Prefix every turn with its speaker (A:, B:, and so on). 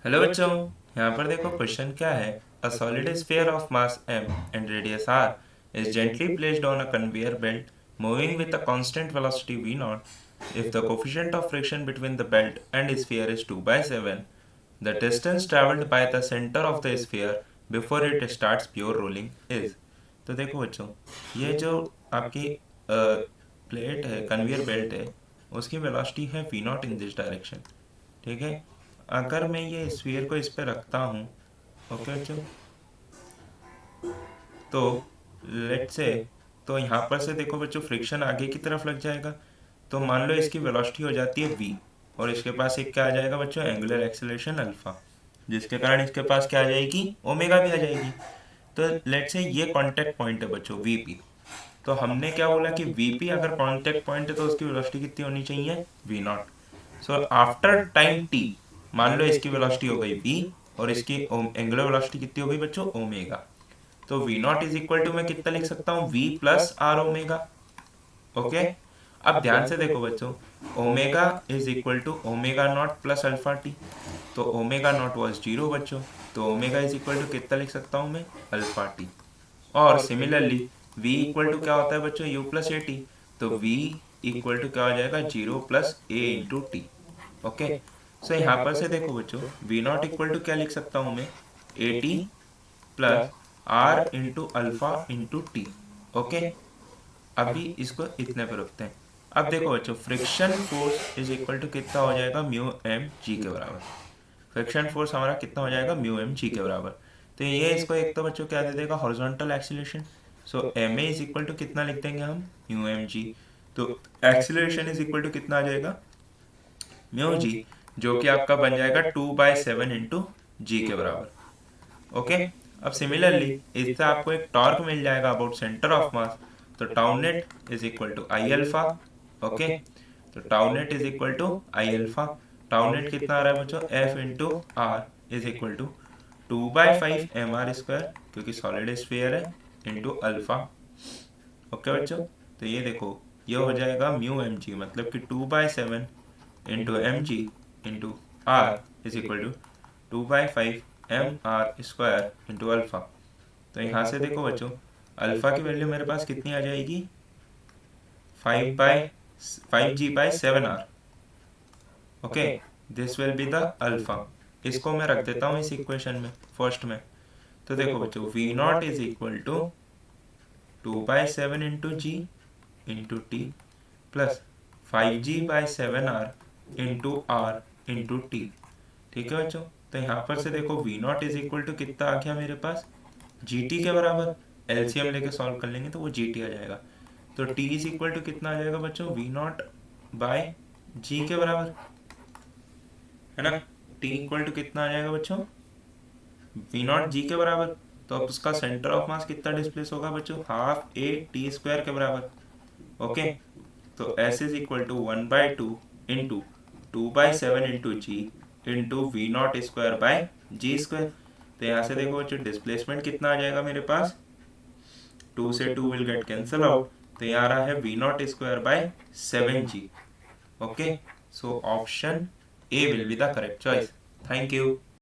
A: Hello बच्चों, यहाँ पर देखो क्वेश्चन क्या है। A solid sphere of mass m and radius r is gently placed on a conveyor belt moving with a constant velocity v naught. If the coefficient of friction between the belt and sphere is 2 by 7, the distance traveled by the center of the sphere before it starts pure rolling is। तो देखो बच्चों, ये जो आपकी plate है, conveyor belt है, उसकी velocity है v not in this direction. ठीक है। अगर मैं ये स्फीयर को इस पे रखता हूँ, ओके बच्चों, तो लेट से, तो यहाँ पर से देखो बच्चों फ्रिक्शन आगे की तरफ लग जाएगा। तो मान लो इसकी वेलोसिटी हो जाती है v, और इसके पास एक क्या आ जाएगा बच्चों, एंगुलर एक्सेलरेशन अल्फा, जिसके कारण इसके पास क्या आ जाएगी, ओमेगा भी आ जाएगी। तो लेट से ये कांटेक्ट पॉइंट है बच्चों वीपी। तो हमने क्या बोला कि वीपी अगर कांटेक्ट पॉइंट है तो उसकी वेलोसिटी कितनी होनी चाहिए, V naught. So after time T, मान लो इसकी वेलोसिटी हो गई v, और इसकी एंगुलर वेलोसिटी कितनी हो गई बच्चों, ओमेगा। तो v naught is equal to, मैं कितना लिख सकता हूँ, v plus R omega. Okay. अब ध्यान से देखो बच्चों, omega is equal to omega naught plus alpha T. तो ओमेगा नॉट वॉज जीरो बच्चों, तो ओमेगा इज इक्वल टू कितना लिख सकता हूँ मैं, अल्फा टी। और सिमिलरली v इक्वल टू क्या होता है बच्चों, u प्लस ए टी। तो v इक्वल टू क्या हो जाएगा, जीरो प्लस ए इंटू टी। ओके। सो यहाँ पर से देखो बच्चों, v नॉट इक्वल टू क्या लिख सकता हूँ मैं, A T plus R into alpha into T. Okay. अभी इसको इतने पर रखते हैं। अब देखो बच्चों, friction force is equal to कितना हो जाएगा, म्यू एम जी के बराबर। फ्रिक्शन फोर्स हमारा कितना हो जाएगा, म्यू एम जी के बराबर। तो ये इसको एक तो बच्चों क्या दे देगा, horizontal acceleration. So M A is equal to कितना लिख देंगे हम, म्यू एम जी। तो एक्सीलरेशन इज इक्वल टू कितना आ जाएगा, म्यू जी, जो कि आपका बन जाएगा 2/7 इंटू जी के बराबर। ओके। अब सिमिलरली इससे आपको एक टॉर्क मिल जाएगा अबाउट सेंटर ऑफ मास। तो tau net is equal to I alpha. Okay. तो tau net is equal to I alpha. Tau net कितना आ रहा है बच्चों, F into R is equal to 2/5 M R square, क्योंकि solid sphere है, into alpha. Okay बच्चों। तो ये देखो, ये हो जाएगा म्यू एम जी, मतलब कि 2/7 into M G into R is equal to 2/5 M R square into alpha. तो यहाँ से देखो बच्चों, अल्फा की वैल्यू मेरे पास कितनी आ जाएगी, 5/7 R. Okay. This will be the alpha. इसको मैं रख देता हूँ इस इक्वेशन में, फर्स्ट में। तो देखो बच्चों, V naught is equal to 2/7 into G into T plus 5g/7r into R into T. ठीक है बच्चों। तो यहाँ पर से देखो, V naught is equal to कितना आ गया मेरे पास, जी टी के बराबर। एलसीएम लेके सॉल्व कर लेंगे तो वो जी टी आ जाएगा। तो टी इज इक्वल टू कितना आ जाएगा बच्चों, वी नॉट बाय जी के बराबर, है ना। टी इक्वल टू कितना आ जाएगा बच्चों, वी नॉट जी के बराबर। तो अब उसका सेंटर ऑफ मास कितना डिस्प्लेस होगा बच्चों, हाफ ए टी स्क्वायर के बराबर। ओके। तो S is equal to 1/2 into 2/7 into G into V naught square by G square. तो यहाँ से देखो बच्चों, डिस्प्लेसमेंट कितना आ जाएगा मेरे पास, 2 से 2 विल गेट कैंसल आउट। तो यहाँ आ रहा है V naught square by 7g। Okay. So option A will be the correct choice. Thank you.